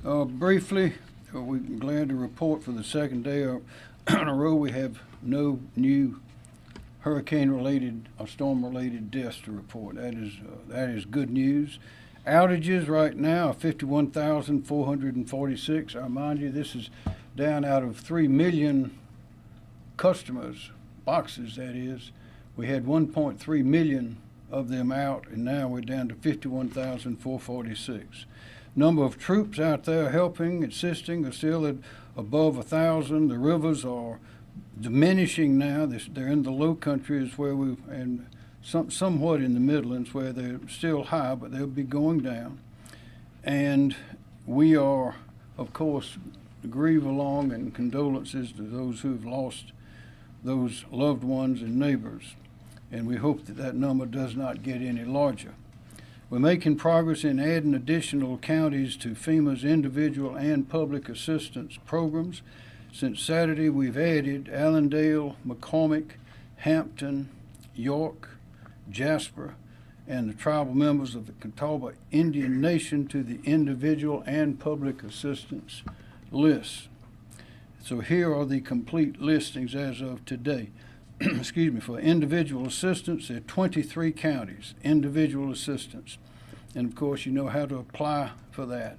Briefly, we're glad to report for the second day in a row we have no new hurricane-related or storm-related deaths to report. That is good news. Outages right now are 51,446. I remind you, this is down out of 3 million customers, boxes that is. We had 1.3 million of them out, and now we're down to 51,446. Number of troops out there helping, assisting, are still at above 1,000. The rivers are diminishing now. They're in the low countries and somewhat in the Midlands where they're still high, but they'll be going down. And we are, of course, grieve along and condolences to those who have lost those loved ones and neighbors. And we hope that that number does not get any larger. We're making progress in adding additional counties to FEMA's individual and public assistance programs. Since Saturday, we've added Allendale, McCormick, Hampton, York, Jasper, and the tribal members of the Catawba Indian Nation to the individual and public assistance lists. So here are the complete listings as of today. Excuse me, for individual assistance, there are 23 counties, individual assistance. And of course, you know how to apply for that.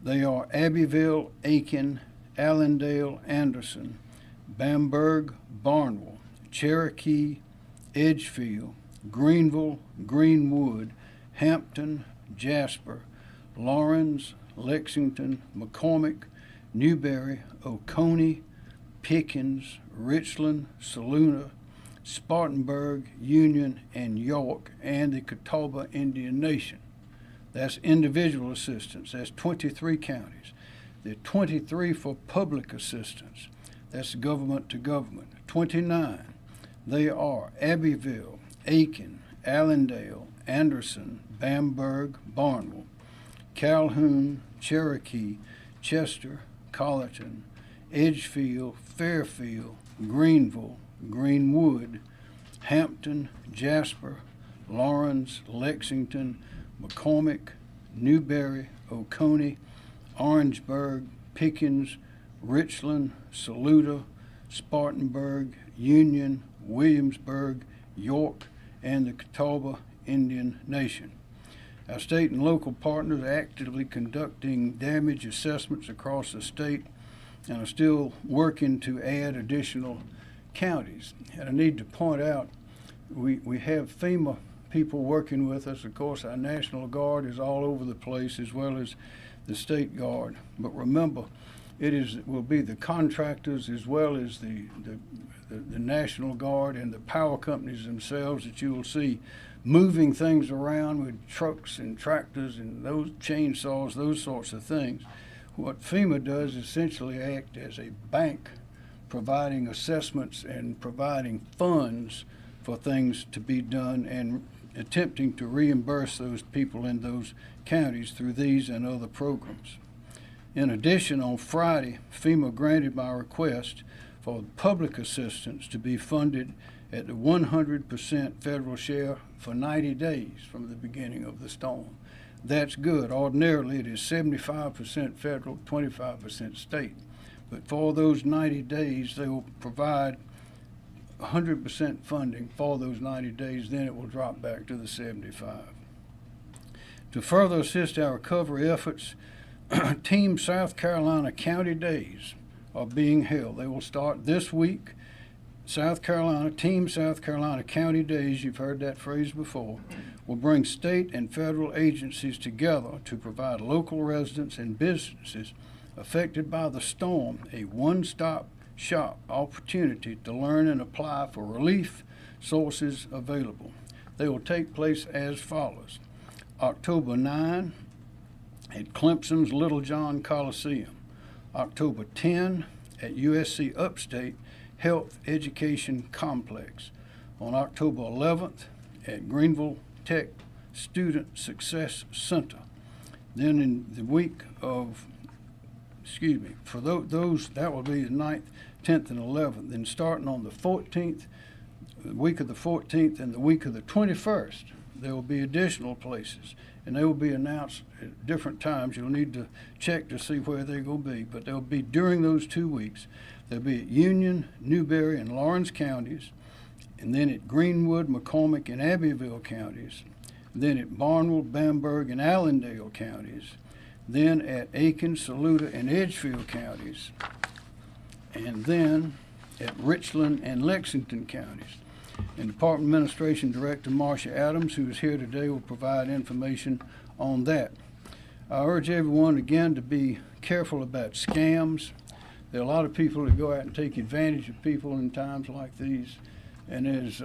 They are Abbeville, Aiken, Allendale, Anderson, Bamberg, Barnwell, Cherokee, Edgefield, Greenville, Greenwood, Hampton, Jasper, Lawrence, Lexington, McCormick, Newberry, Oconee, Pickens, Richland, Saluna, Spartanburg, Union, and York, and the Catawba Indian Nation. That's individual assistance. That's 23 counties. There are 23 for public assistance. That's government to government. 29. They are Abbeville, Aiken, Allendale, Anderson, Bamberg, Barnwell, Calhoun, Cherokee, Chester, Colleton, Edgefield, Fairfield, Greenville, Greenwood, Hampton, Jasper, Lawrence, Lexington, McCormick, Newberry, Oconee, Orangeburg, Pickens, Richland, Saluda, Spartanburg, Union, Williamsburg, York, and the Catawba Indian Nation. Our state and local partners are actively conducting damage assessments across the state and are still working to add additional counties. And I need to point out, we have FEMA people working with us. Of course, our National Guard is all over the place, as well as the State Guard. But remember, it will be the contractors as well as the National Guard and the power companies themselves that you will see moving things around with trucks and tractors and those chainsaws, those sorts of things. What FEMA does is essentially act as a bank, providing assessments and providing funds for things to be done and attempting to reimburse those people in those counties through these and other programs. In addition, on Friday, FEMA granted my request for public assistance to be funded at the 100% federal share for 90 days from the beginning of the storm. That's good. Ordinarily, it is 75% federal, 25% state. But for those 90 days, they will provide 100% funding for those 90 days. Then it will drop back to the 75. To further assist our recovery efforts, Team South Carolina County Days are being held. They will start this week. Team South Carolina County Days, you've heard that phrase before, will bring state and federal agencies together to provide local residents and businesses affected by the storm a one-stop shop opportunity to learn and apply for relief sources available. They will take place as follows. October 9 at Clemson's Littlejohn Coliseum. October 10 at USC Upstate Health Education Complex. On October 11th at Greenville Tech Student Success Center. Then in the week of, for those, that will be the 9th, 10th, and 11th. Then starting on the 14th, the week of the 14th and the week of the 21st, there will be additional places, and they will be announced at different times. You'll need to check to see where they're going to be, but they'll be during those 2 weeks. They'll be at Union, Newberry, and Lawrence counties, and then at Greenwood, McCormick, and Abbeville counties, then at Barnwell, Bamberg, and Allendale counties, then at Aiken, Saluda, and Edgefield counties, and then at Richland and Lexington counties. And Department Administration Director Marcia Adams, who is here today, will provide information on that. I urge everyone again to be careful about scams. There are a lot of people that go out and take advantage of people in times like these. And as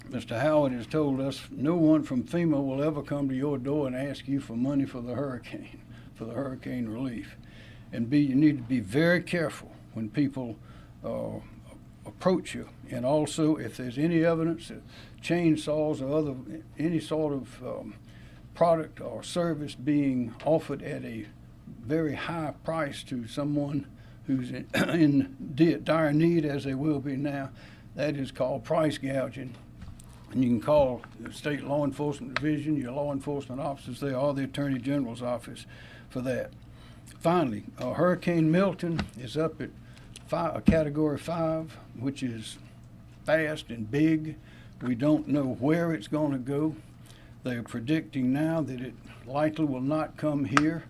Mr. Howard has told us, no one from FEMA will ever come to your door and ask you for money for the hurricane relief. And you need to be very careful when people approach you. And also, if there's any evidence that chainsaws or any sort of product or service being offered at a very high price to someone who's in dire need, as they will be now, that is called price gouging. And you can call the State Law Enforcement Division, your law enforcement officers there, or the Attorney General's office for that. Finally, Hurricane Milton is up at a Category 5, which is fast and big. We don't know where it's going to go. They are predicting now that it likely will not come here,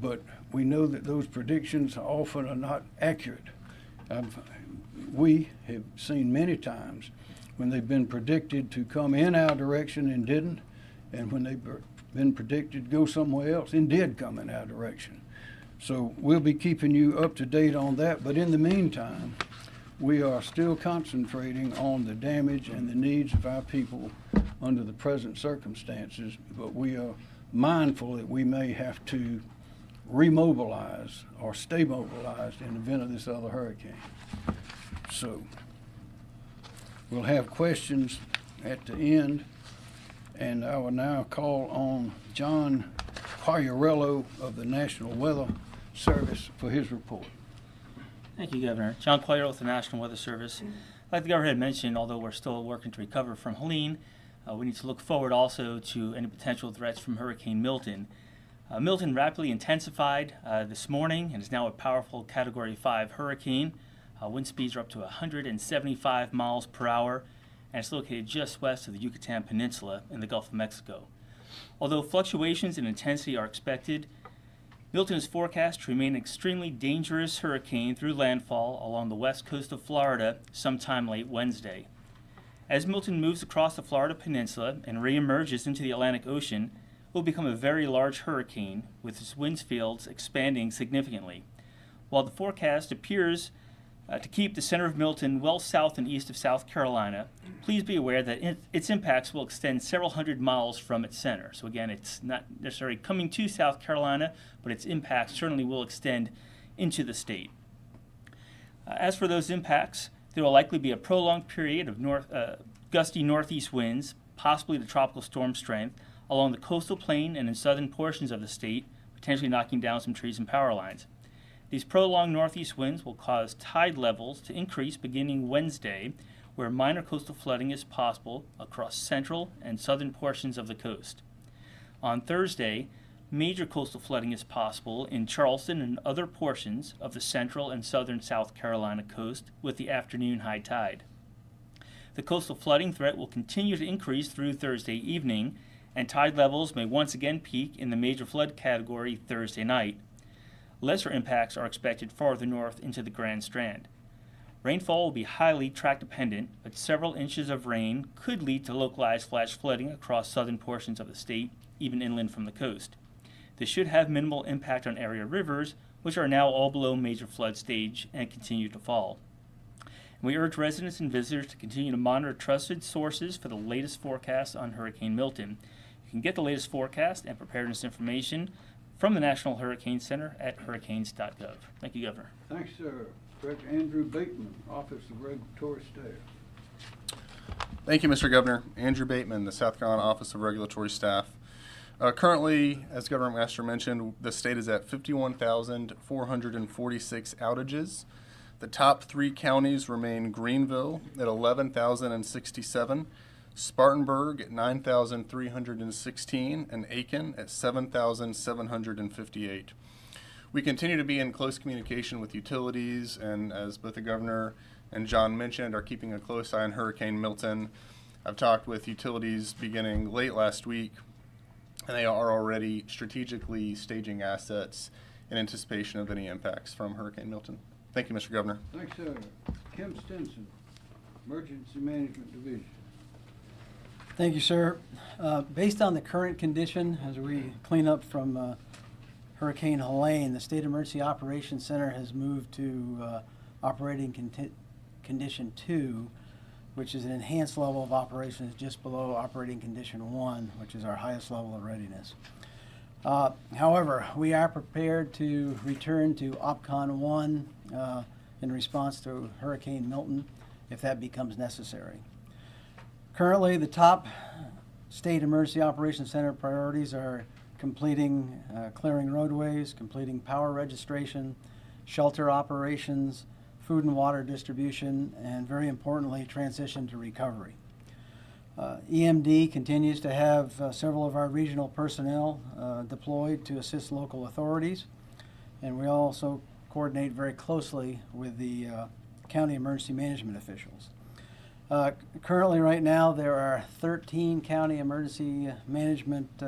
but we know that those predictions often are not accurate. We have seen many times when they've been predicted to come in our direction and didn't, and when they've been predicted to go somewhere else and did come in our direction. So we'll be keeping you up to date on that, but in the meantime, we are still concentrating on the damage and the needs of our people under the present circumstances, but we are mindful that we may have to remobilize or stay mobilized in the event of this other hurricane. So we'll have questions at the end, and I will now call on John Quagliarello of the National Weather Service for his report. Thank you, Governor. John Quagliarello with the National Weather Service. Like the Governor had mentioned, although we're still working to recover from Helene, we need to look forward also to any potential threats from Hurricane Milton. Milton rapidly intensified this morning and is now a powerful Category 5 hurricane. Wind speeds are up to 175 miles per hour, and it's located just west of the Yucatan Peninsula in the Gulf of Mexico. Although fluctuations in intensity are expected, Milton is forecast to remain an extremely dangerous hurricane through landfall along the west coast of Florida sometime late Wednesday. As Milton moves across the Florida Peninsula and reemerges into the Atlantic Ocean, it will become a very large hurricane, with its wind fields expanding significantly. While the forecast appears to keep the center of Milton well south and east of South Carolina, please be aware that its impacts will extend several hundred miles from its center. So again, it's not necessarily coming to South Carolina, but its impacts certainly will extend into the state. As for those impacts, there will likely be a prolonged period of gusty northeast winds, possibly to tropical storm strength, along the coastal plain and in southern portions of the state, potentially knocking down some trees and power lines. These prolonged northeast winds will cause tide levels to increase beginning Wednesday, where minor coastal flooding is possible across central and southern portions of the coast. On Thursday, major coastal flooding is possible in Charleston and other portions of the central and southern South Carolina coast with the afternoon high tide. The coastal flooding threat will continue to increase through Thursday evening, and tide levels may once again peak in the major flood category Thursday night. Lesser impacts are expected farther north into the Grand Strand. Rainfall will be highly track dependent, but several inches of rain could lead to localized flash flooding across southern portions of the state, even inland from the coast. This should have minimal impact on area rivers, which are now all below major flood stage and continue to fall. And we urge residents and visitors to continue to monitor trusted sources for the latest forecast on Hurricane Milton. You can get the latest forecast and preparedness information from the National Hurricane Center at hurricanes.gov. Thank you, Governor. Thanks, sir. Director Andrew Bateman, Office of Regulatory Staff. Thank you, Mr. Governor. Andrew Bateman, the South Carolina Office of Regulatory Staff. Currently, as Governor Master mentioned, the state is at 51,446 outages. The top three counties remain Greenville at 11,067, Spartanburg at 9,316, and Aiken at 7,758. We continue to be in close communication with utilities, and as both the governor and John mentioned, are keeping a close eye on Hurricane Milton. I've talked with utilities beginning late last week, and they are already strategically staging assets in anticipation of any impacts from Hurricane Milton. Thank you, Mr. Governor. Thanks, sir. Kim Stinson, Emergency Management Division. Thank you, sir. Based on the current condition, as we clean up from Hurricane Helene, the State Emergency Operations Center has moved to operating condition 2, which is an enhanced level of operations just below operating condition 1, which is our highest level of readiness. However, we are prepared to return to OPCON 1 in response to Hurricane Milton if that becomes necessary. Currently, the top State Emergency Operations Center priorities are completing clearing roadways, completing power registration, shelter operations, food and water distribution, and very importantly, transition to recovery. EMD continues to have several of our regional personnel deployed to assist local authorities, and we also coordinate very closely with the county emergency management officials. Currently, right now, there are 13 county emergency management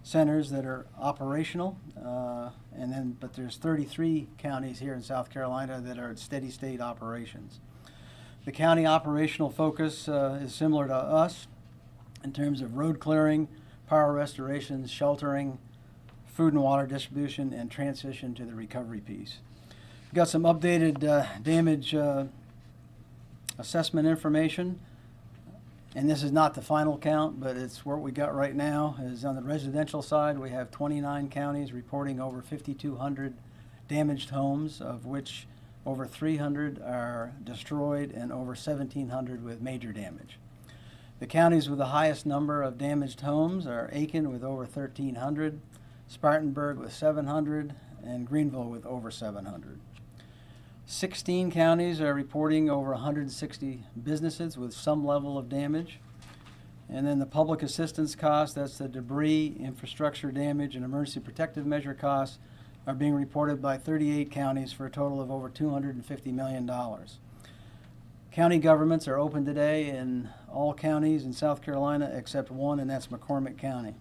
centers that are operational, but there's 33 counties here in South Carolina that are at steady state operations. The county operational focus is similar to us in terms of road clearing, power restorations, sheltering, food and water distribution, and transition to the recovery piece. We've got some updated damage assessment information, and this is not the final count, but it's what we got right now. Is on the residential side, we have 29 counties reporting over 5,200 damaged homes, of which over 300 are destroyed and over 1,700 with major damage. The counties with the highest number of damaged homes are Aiken with over 1,300, Spartanburg with 700, and Greenville with over 700. 16 counties are reporting over 160 businesses with some level of damage. And then the public assistance costs, that's the debris, infrastructure damage, and emergency protective measure costs, are being reported by 38 counties for a total of over $250 million. County governments are open today in all counties in South Carolina except one, and that's McCormick County.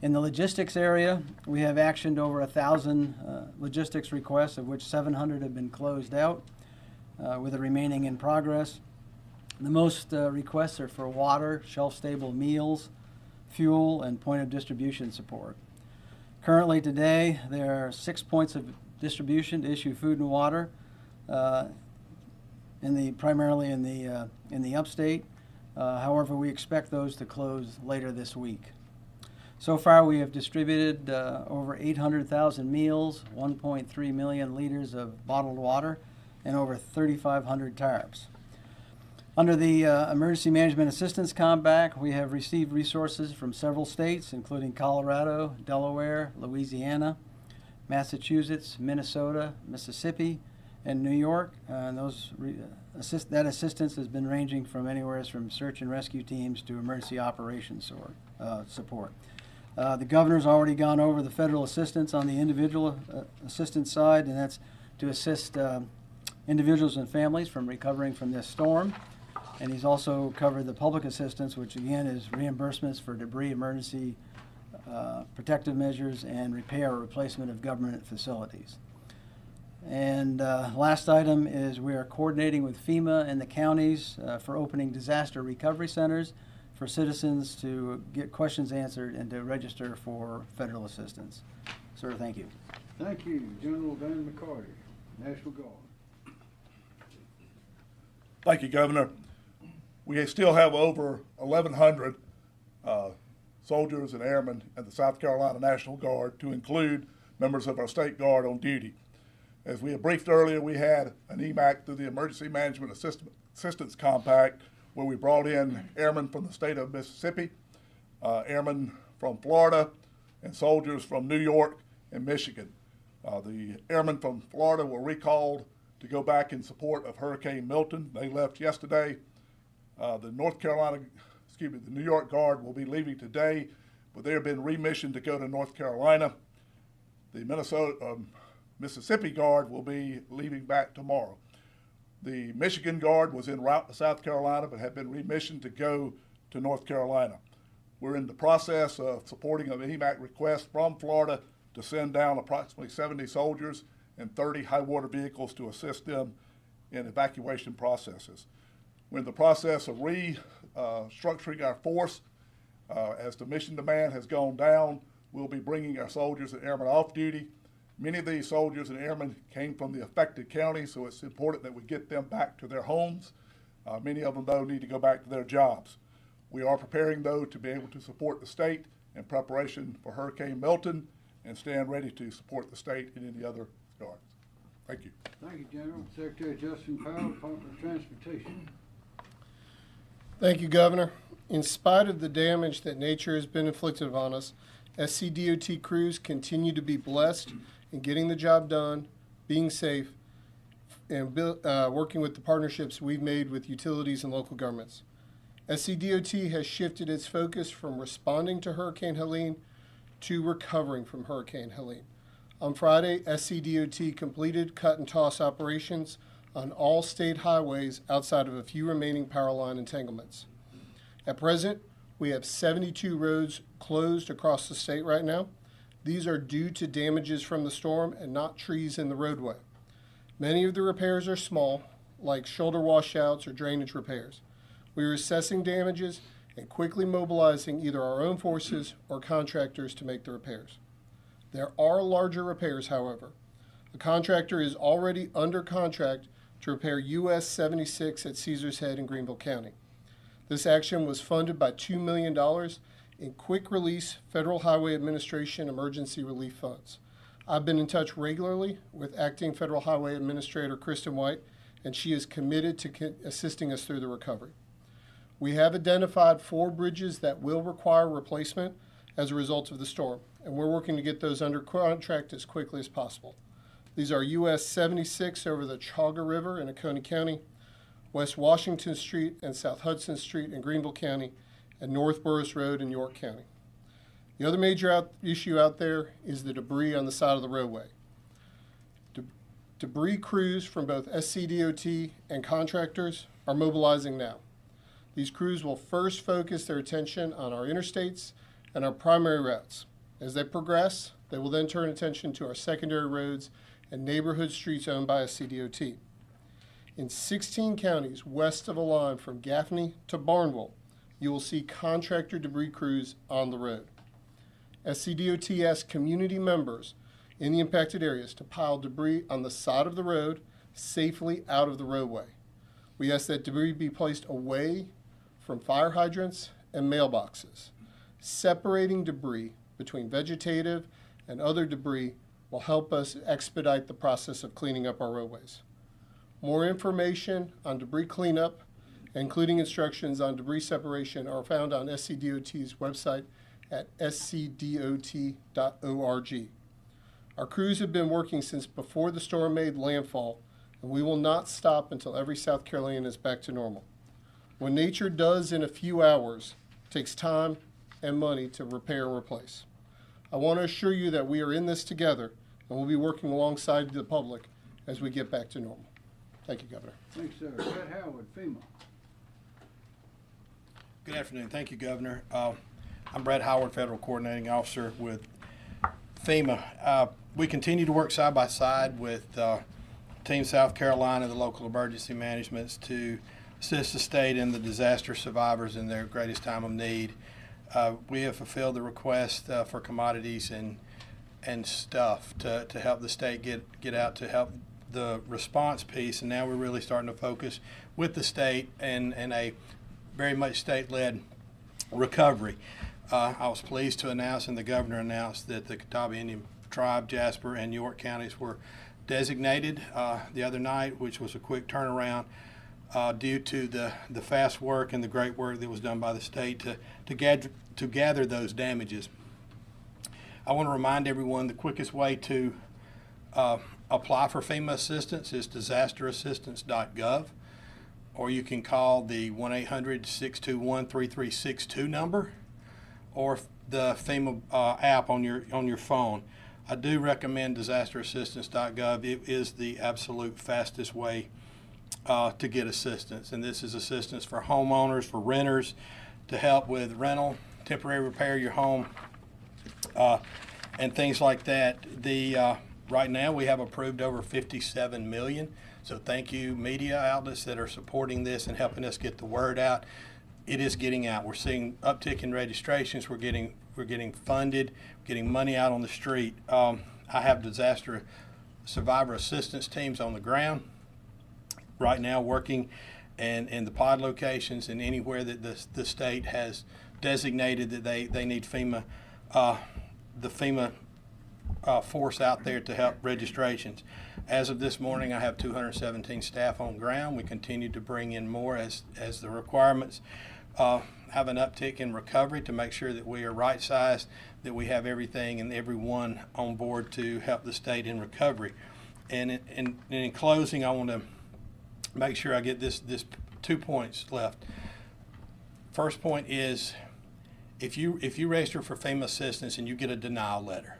In the logistics area, we have actioned over 1,000 logistics requests, of which 700 have been closed out, with the remaining in progress. The most requests are for water, shelf-stable meals, fuel, and point of distribution support. Currently today, there are 6 points of distribution to issue food and water, primarily in the upstate. However, we expect those to close later this week. So far, we have distributed over 800,000 meals, 1.3 million liters of bottled water, and over 3,500 tarps. Under the Emergency Management Assistance Compact, we have received resources from several states, including Colorado, Delaware, Louisiana, Massachusetts, Minnesota, Mississippi, and New York. And that assistance has been ranging from anywhere from search and rescue teams to emergency operations support. The governor's already gone over the federal assistance on the individual assistance side, and that's to assist individuals and families from recovering from this storm. And he's also covered the public assistance, which again is reimbursements for debris, emergency protective measures, and repair or replacement of government facilities. And last item is we are coordinating with FEMA and the counties for opening disaster recovery centers for citizens to get questions answered and to register for federal assistance. Sir, thank you. Thank you, General Van McCarty, National Guard. Thank you, Governor. We still have over 1,100 soldiers and airmen in the South Carolina National Guard, to include members of our State Guard on duty. As we had briefed earlier, we had an EMAC through the Emergency Management Assistance Compact, where we brought in airmen from the state of Mississippi, airmen from Florida, and soldiers from New York and Michigan. The airmen from Florida were recalled to go back in support of Hurricane Milton. They left yesterday. The North Carolina the New York Guard will be leaving today, but they have been remissioned to go to North Carolina. The Mississippi Guard will be leaving back tomorrow. The Michigan Guard was en route to South Carolina, but had been remissioned to go to North Carolina. We're in the process of supporting an EMAC request from Florida to send down approximately 70 soldiers and 30 high water vehicles to assist them in evacuation processes. We're in the process of restructuring our force. As the mission demand has gone down, we'll be bringing our soldiers and airmen off duty. Many of these soldiers and airmen came from the affected counties, so it's important that we get them back to their homes. Many of them, though, need to go back to their jobs. We are preparing, though, to be able to support the state in preparation for Hurricane Milton and stand ready to support the state in any other regards. Thank you. Thank you, General. Secretary Justin Powell, Department of Transportation. Thank you, Governor. In spite of the damage that nature has been inflicted upon us, SCDOT crews continue to be blessed in getting the job done, being safe, and working with the partnerships we've made with utilities and local governments. SCDOT has shifted its focus from responding to Hurricane Helene to recovering from Hurricane Helene. On Friday, SCDOT completed cut and toss operations on all state highways outside of a few remaining power line entanglements. At present, we have 72 roads closed across the state right now. These are due to damages from the storm and not trees in the roadway. Many of the repairs are small, like shoulder washouts or drainage repairs. We are assessing damages and quickly mobilizing either our own forces or contractors to make the repairs. There are larger repairs, however. A contractor is already under contract to repair US 76 at Caesars Head in Greenville County. This action was funded by $2 million in quick release Federal Highway Administration emergency relief funds. I've been in touch regularly with Acting Federal Highway Administrator Kristen White, and she is committed to assisting us through the recovery. We have identified 4 bridges that will require replacement as a result of the storm, and we're working to get those under contract as quickly as possible. These are US 76 over the Chaga River in Oconee County, West Washington Street and South Hudson Street in Greenville County, and North Burris Road in York County. The other major issue out there is the debris on the side of the roadway. Debris crews from both SCDOT and contractors are mobilizing now. These crews will first focus their attention on our interstates and our primary routes. As they progress, they will then turn attention to our secondary roads and neighborhood streets owned by SCDOT. In 16 counties west of a line from Gaffney to Barnwell, you will see contractor debris crews on the road. SCDOT asks community members in the impacted areas to pile debris on the side of the road safely out of the roadway. We ask that debris be placed away from fire hydrants and mailboxes. Separating debris between vegetative and other debris will help us expedite the process of cleaning up our roadways. More information on debris cleanup, including instructions on debris separation, are found on SCDOT's website at scdot.org. Our crews have been working since before the storm made landfall, and we will not stop until every South Carolinian is back to normal. What nature does in a few hours takes time and money to repair and replace. I want to assure you that we are in this together, and we'll be working alongside the public as we get back to normal. Thank you, Governor. Thanks, sir. Brett Howard, FEMA. Good afternoon. Thank you, Governor. I'm Brett Howard, Federal Coordinating Officer with FEMA. We continue to work side by side with Team South Carolina, the local emergency managements, to assist the state and the disaster survivors in their greatest time of need. We have fulfilled the request for commodities and stuff to help the state get out to help the response piece, and now we're really starting to focus with the state and a very much state-led recovery. I was pleased to announce, and the governor announced, that the Catawba Indian Tribe, Jasper, and York counties were designated the other night, which was a quick turnaround due to the fast work and the great work that was done by the state to gather those damages. I want to remind everyone the quickest way to apply for FEMA assistance is disasterassistance.gov. or you can call the 1-800-621-3362 number, or the FEMA app on your phone. I do recommend disasterassistance.gov. It is the absolute fastest way to get assistance, and this is assistance for homeowners, for renters, to help with rental, temporary repair of your home, and things like that. Right now we have approved over 57 million. So thank you, media outlets that are supporting this and helping us get the word out. It is getting out. We're seeing uptick in registrations. We're getting funded, getting money out on the street. I have disaster survivor assistance teams on the ground right now working in the pod locations and anywhere that the state has designated that they need FEMA, the FEMA force out there to help registrations. As of this morning, I have 217 staff on ground. We continue to bring in more as the requirements have an uptick in recovery to make sure that we are right-sized, that we have everything and everyone on board to help the state in recovery. And in closing, I want to make sure I get this 2 points left. First point is, if you register for FEMA assistance and you get a denial letter,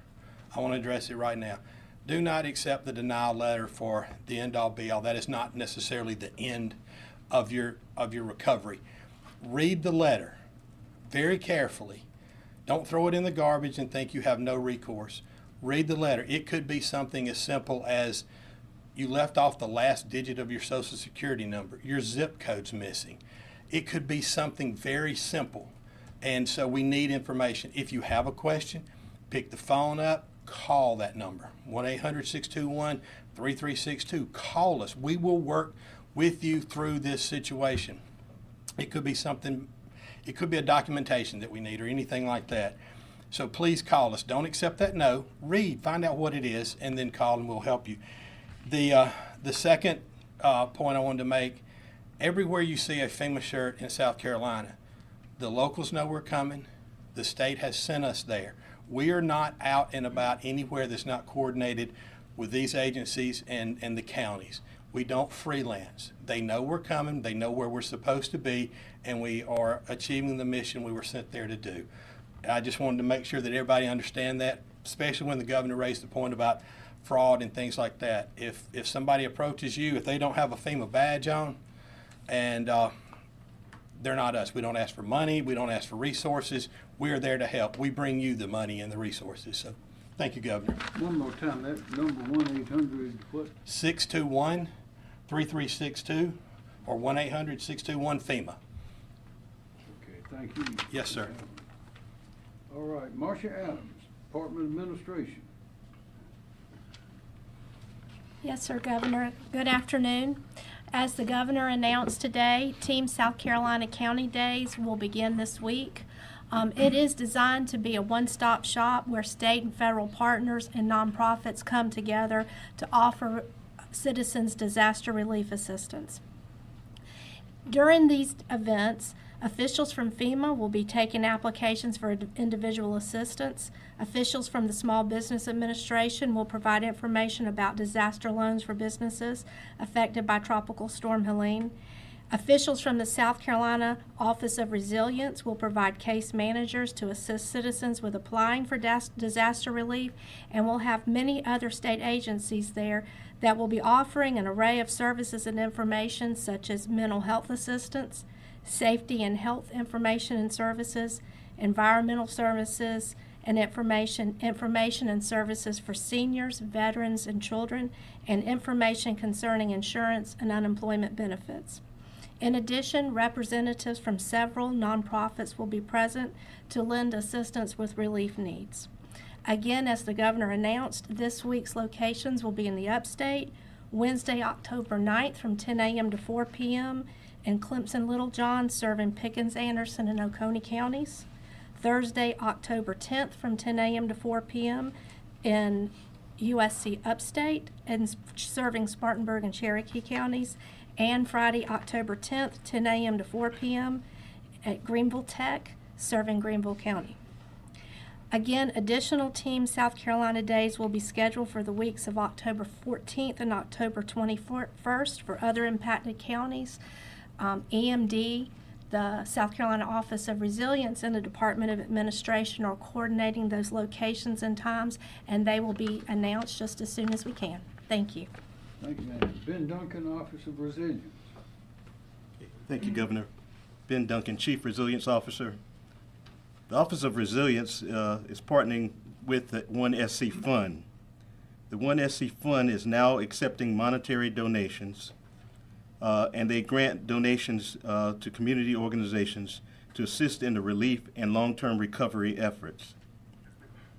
I want to address it right now. Do not accept the denial letter for the end-all be-all. That is not necessarily the end of your recovery. Read the letter very carefully. Don't throw it in the garbage and think you have no recourse. Read the letter. It could be something as simple as you left off the last digit of your Social Security number. Your zip code's missing. It could be something very simple. And so we need information. If you have a question, pick the phone up, call that number, 1-800-621-3362. Call us. We will work with you through this situation. It could be something, it could be a documentation that we need or anything like that. So please call us. Don't accept that no. Read, find out what it is, and then call and we'll help you. The second point I wanted to make, everywhere you see a FEMA shirt in South Carolina, the locals know we're coming. The state has sent us there. We are not out and about anywhere that's not coordinated with these agencies and the counties. We don't freelance. They know we're coming. They know where we're supposed to be, and we are achieving the mission we were sent there to do. I just wanted to make sure that everybody understand that, especially when the governor raised the point about fraud and things like that. If somebody approaches you, if they don't have a FEMA badge on, and they're not us. We don't ask for money. We don't ask for resources. We are there to help. We bring you the money and the resources. So thank you, Governor. One more time, that number 1-800 what? 621-3362 or 1-800-621-FEMA. Okay, thank you. Yes, sir. All right, Marcia Adams, Department of Administration. Yes, sir, Governor. Good afternoon. As the governor announced today, Team South Carolina County Days will begin this week. It is designed to be a one-stop shop where state and federal partners and nonprofits come together to offer citizens disaster relief assistance. During these events, officials from FEMA will be taking applications for individual assistance. Officials from the Small Business Administration will provide information about disaster loans for businesses affected by Tropical Storm Helene. Officials from the South Carolina Office of Resilience will provide case managers to assist citizens with applying for disaster relief, and we'll have many other state agencies there that will be offering an array of services and information such as mental health assistance, safety and health information and services, environmental services, and information and services for seniors, veterans, and children, and information concerning insurance and unemployment benefits. In addition, representatives from several nonprofits will be present to lend assistance with relief needs. Again, as the governor announced, this week's locations will be in the upstate, Wednesday, October 9th from 10 a.m. to 4 p.m. in Clemson-Littlejohn, serving Pickens, Anderson, and Oconee counties. Thursday, October 10th from 10 a.m. to 4 p.m. in USC Upstate and serving Spartanburg and Cherokee counties. And Friday, October 10th, 10 a.m. to 4 p.m. at Greenville Tech, serving Greenville County. Again, additional Team South Carolina Days will be scheduled for the weeks of October 14th and October 21st for other impacted counties. EMD, the South Carolina Office of Resilience, and the Department of Administration are coordinating those locations and times, and they will be announced just as soon as we can. Thank you. Thank you, ma'am. Ben Duncan, Office of Resilience. Thank you, Governor. Ben Duncan, Chief Resilience Officer. The Office of Resilience is partnering with the 1SC Fund. The 1SC Fund is now accepting monetary donations, and they grant donations to community organizations to assist in the relief and long-term recovery efforts.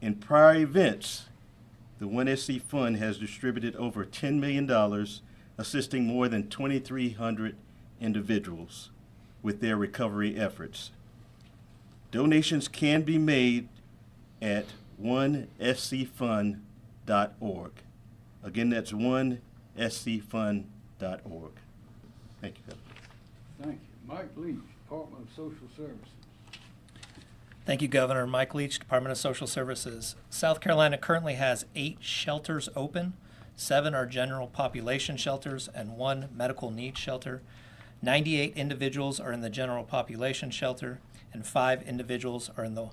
In prior events, the 1SC Fund has distributed over $10 million, assisting more than 2,300 individuals with their recovery efforts. Donations can be made at 1scfund.org. Again, that's 1scfund.org. Thank you, Governor. Thank you. Mike Leach, Department of Social Services. Thank you, Governor. Mike Leach, Department of Social Services. South Carolina currently has 8 shelters open. 7 are general population shelters and 1 medical needs shelter. 98 individuals are in the general population shelter and 5 individuals are in the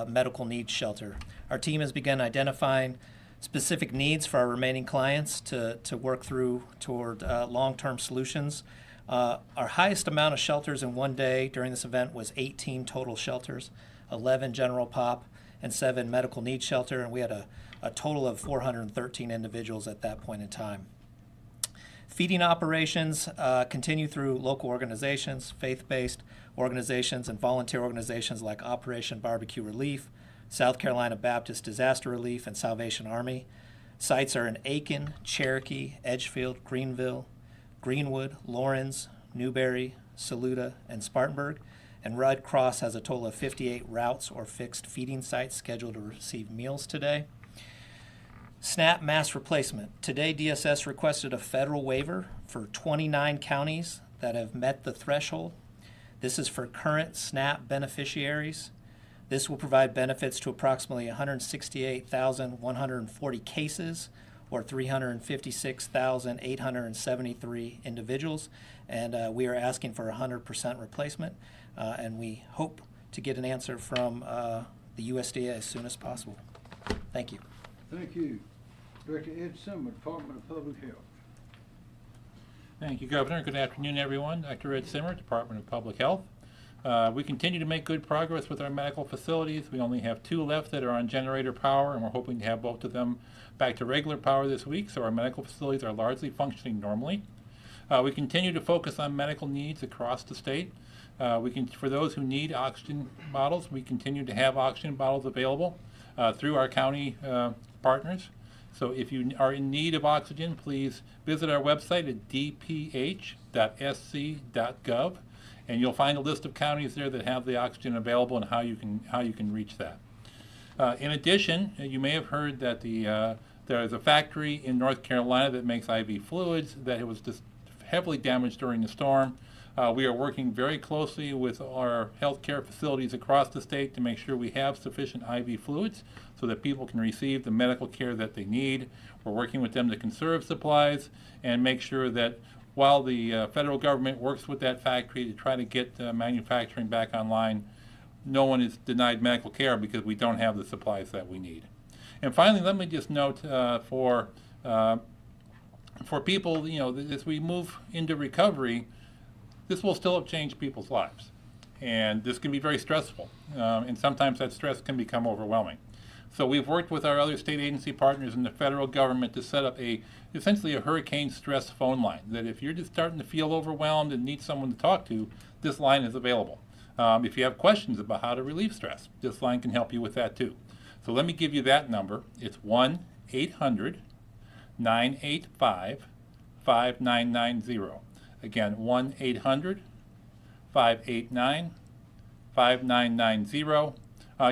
medical needs shelter. Our team has begun identifying specific needs for our remaining clients to work through toward long-term solutions. Our highest amount of shelters in one day during this event was 18 total shelters, 11 general pop and 7 medical needs shelter, and we had a total of 413 individuals at that point in time. Feeding operations continue through local organizations, faith-based organizations, and volunteer organizations like Operation Barbecue Relief, South Carolina Baptist Disaster Relief, and Salvation Army. Sites are in Aiken, Cherokee, Edgefield, Greenville, Greenwood, Lawrence, Newberry, Saluda, and Spartanburg. And Red Cross has a total of 58 routes or fixed feeding sites scheduled to receive meals today. SNAP mass replacement. Today, DSS requested a federal waiver for 29 counties that have met the threshold. This is for current SNAP beneficiaries. This will provide benefits to approximately 168,140 cases, or 356,873 individuals, and we are asking for 100% replacement, and we hope to get an answer from the USDA as soon as possible. Thank you. Thank you. Director Ed Simmer, Department of Public Health. Thank you, Governor. Good afternoon, everyone. Dr. Ed Simmer, Department of Public Health. We continue to make good progress with our medical facilities. We only have 2 left that are on generator power, and we're hoping to have both of them back to regular power this week, so our medical facilities are largely functioning normally. We continue to focus on medical needs across the state. For those who need oxygen bottles, we continue to have oxygen bottles available through our county partners. So if you are in need of oxygen, please visit our website at dph.sc.gov, and you'll find a list of counties there that have the oxygen available and how you can reach that. In addition, you may have heard that there is a factory in North Carolina that makes IV fluids that was just heavily damaged during the storm. We are working very closely with our healthcare facilities across the state to make sure we have sufficient IV fluids so that people can receive the medical care that they need. We're working with them to conserve supplies and make sure that while the federal government works with that factory to try to get manufacturing back online, no one is denied medical care because we don't have the supplies that we need. And finally, let me just note for people, as we move into recovery, this will still change people's lives. And this can be very stressful. And sometimes that stress can become overwhelming. So we've worked with our other state agency partners and the federal government to set up essentially a hurricane stress phone line, that if you're just starting to feel overwhelmed and need someone to talk to, this line is available. If you have questions about how to relieve stress, this line can help you with that too. So let me give you that number. It's 1-800-985-5990. Again, 1-800-589-5990.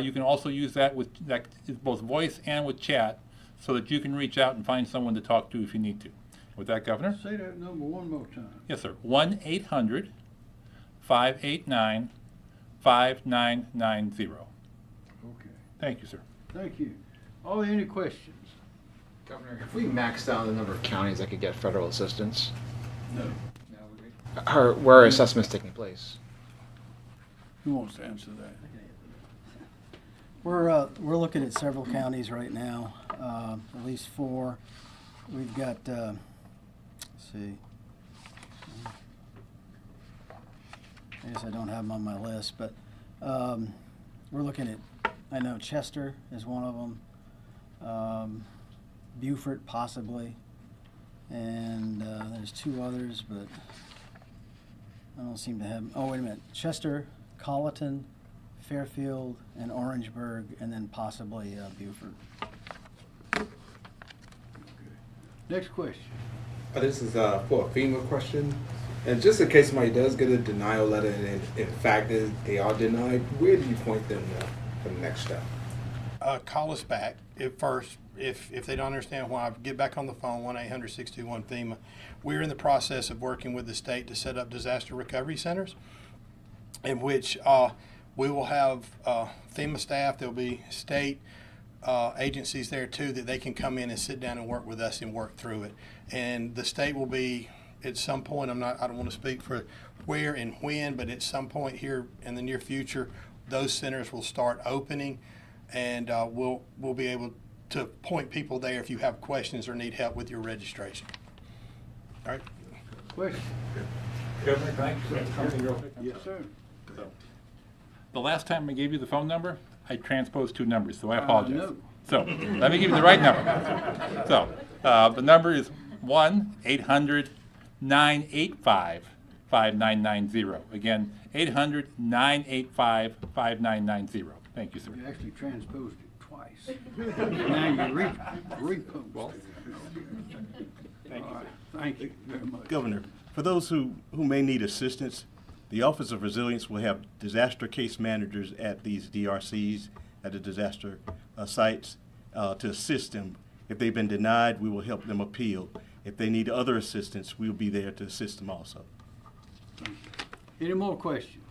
You can also use that with both voice and with chat so that you can reach out and find someone to talk to if you need to. With that, Governor? Say that number one more time. Yes, sir. 1-800-589-5990. Okay. Thank you, sir. Thank you. Are there any questions? Governor, have we maxed out the number of counties that could get federal assistance? No. No. where are assessments taking place? Who wants to answer that? We're looking at several counties right now, at least 4. We've got, let's see. I guess I don't have them on my list, but we're looking at, I know Chester is one of them, Beaufort possibly, and there's 2 others, but I don't seem to have, oh, wait a minute, Chester, Colleton, Fairfield, and Orangeburg, and then possibly Beaufort. Next question. This is for a FEMA question. And just in case somebody does get a denial letter and in fact they are denied, where do you point them for the next step? Call us back if they don't understand why. Get back on the phone, 1-800-621-FEMA. We're in the process of working with the state to set up disaster recovery centers, in which we will have FEMA staff. There'll be state agencies there too that they can come in and sit down and work with us and work through it. And the state will be at some point. I don't want to speak for where and when, but at some point here in the near future, those centers will start opening, and we'll be able to point people there if you have questions or need help with your registration. All right. Question? Governor, can I say something real quick? Yes, sir. The last time I gave you the phone number, I transposed 2 numbers, so I apologize. No. So let me give you the right number. So the number is 1-800-985-5990. Again, 800-985-5990. Thank you, sir. You actually transposed it twice. Now you reposed Well, it. All right. Thank you very much. Governor, for those who may need assistance, the Office of Resilience will have disaster case managers at these DRCs, at the disaster sites, to assist them. If they've been denied, we will help them appeal. If they need other assistance, we'll be there to assist them also. Any more questions?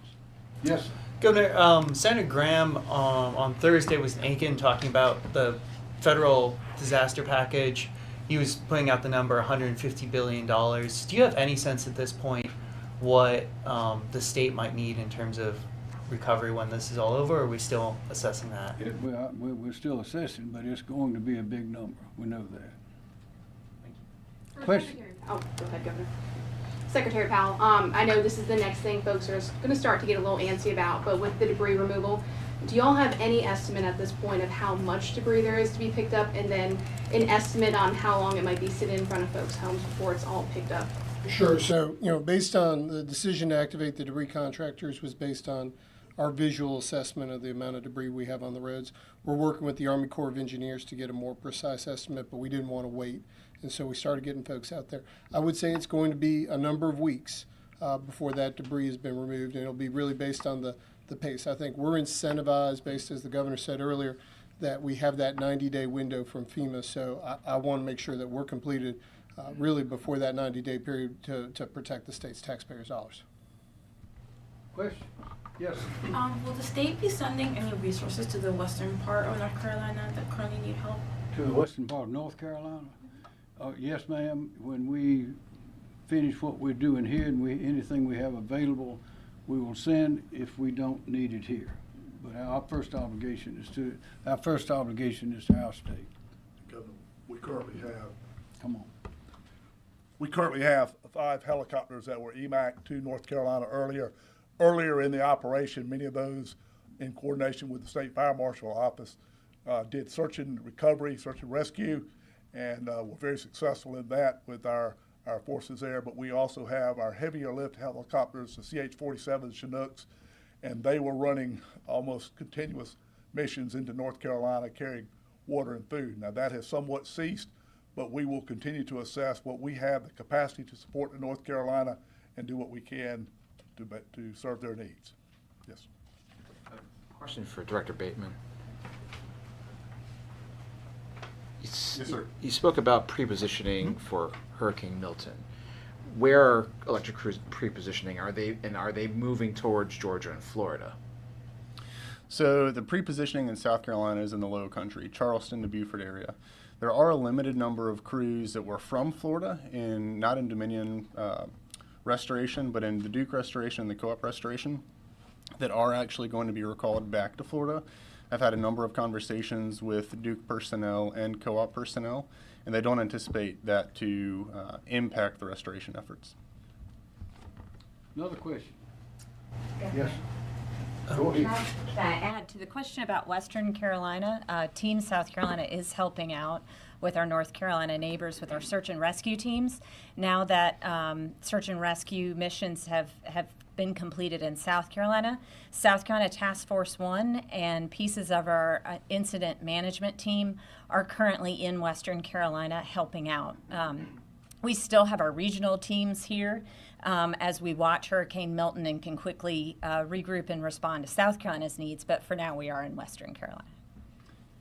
Yes, sir. Governor, Senator Graham on Thursday was in Aiken talking about the federal disaster package. He was putting out the number $150 billion. Do you have any sense at this point what the state might need in terms of recovery when this is all over, or are we still assessing that? We're still assessing, but it's going to be a big number. We know that. Question? Oh, go ahead, Governor. Secretary Powell, I know this is the next thing folks are going to start to get a little antsy about, but with the debris removal, do y'all have any estimate at this point of how much debris there is to be picked up, and then an estimate on how long it might be sitting in front of folks' homes before it's all picked up? Sure. So, based on the decision to activate the debris contractors was based on our visual assessment of the amount of debris we have on the roads. We're working with the Army Corps of Engineers to get a more precise estimate, but we didn't want to wait. And so we started getting folks out there. I would say it's going to be a number of weeks before that debris has been removed, and it'll be really based on the pace. I think we're incentivized, based, as the governor said earlier, that we have that 90-day window from FEMA. So I want to make sure that we're completed really before that 90-day period to protect the state's taxpayers' dollars. Question? Yes. Will the state be sending any resources to the western part of North Carolina that currently need help? To the western part of North Carolina? Yes, ma'am. When we finish what we're doing here and anything we have available, we will send if we don't need it here. But our first obligation is to our state. Governor, we currently have. Come on. We currently have 5 helicopters that were EMAC to North Carolina earlier in the operation. Many of those, in coordination with the State Fire Marshal Office, did search and recovery, search and rescue, and we're very successful in that with our forces there. But we also have our heavier lift helicopters, the CH-47 Chinooks, and they were running almost continuous missions into North Carolina carrying water and food. Now that has somewhat ceased, but we will continue to assess what we have the capacity to support in North Carolina and do what we can to serve their needs. Yes. Question for Director Bateman. Yes, sir. You spoke about pre-positioning for Hurricane Milton. Where are electric crews pre-positioning? Are they moving towards Georgia and Florida? So the pre-positioning in South Carolina is in the Low Country, Charleston to Beaufort area. There are a limited number of crews that were from Florida and not in Dominion restoration, but in the Duke restoration and the co-op restoration, that are actually going to be recalled back to Florida. I've had a number of conversations with Duke personnel and co-op personnel, and they don't anticipate that to impact the restoration efforts. Another question? Yes. Can I add to the question about Western Carolina? Team South Carolina is helping out with our North Carolina neighbors with our search and rescue teams. Now that search and rescue missions have been completed in South Carolina Task Force 1 and pieces of our incident management team are currently in Western Carolina helping out. We still have our regional teams here as we watch Hurricane Milton and can quickly regroup and respond to South Carolina's needs, but for now we are in Western Carolina.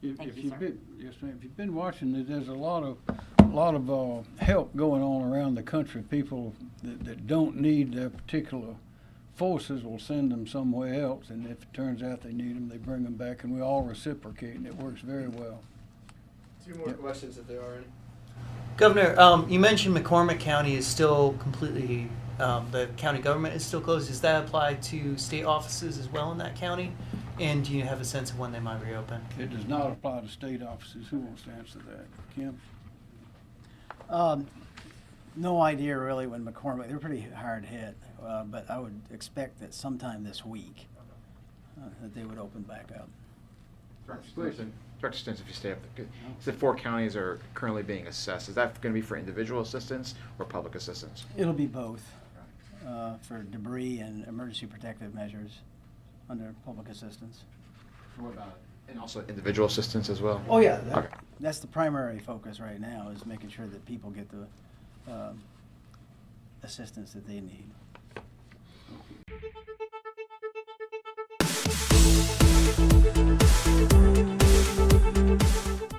If you've been watching, there's a lot of help going on around the country. People that don't need their particular forces will send them somewhere else, and if it turns out they need them, they bring them back, and we all reciprocate, and it works very well. 2 more questions if there are any. Governor, you mentioned McCormick County is still completely, the county government is still closed. Does that apply to state offices as well in that county? And do you have a sense of when they might reopen? It does not apply to state offices. Who wants to answer that? Kim? No idea really when McCormick, they're pretty hard hit, but I would expect that sometime this week that they would open back up. Director Stintz, if you stay up, you said 4 counties are currently being assessed. Is that going to be for individual assistance or public assistance? It'll be both for debris and emergency protective measures under public assistance. What about it? And also individual assistance as well? Oh, yeah. Okay. That's the primary focus right now, is making sure that people get the assistance that they need.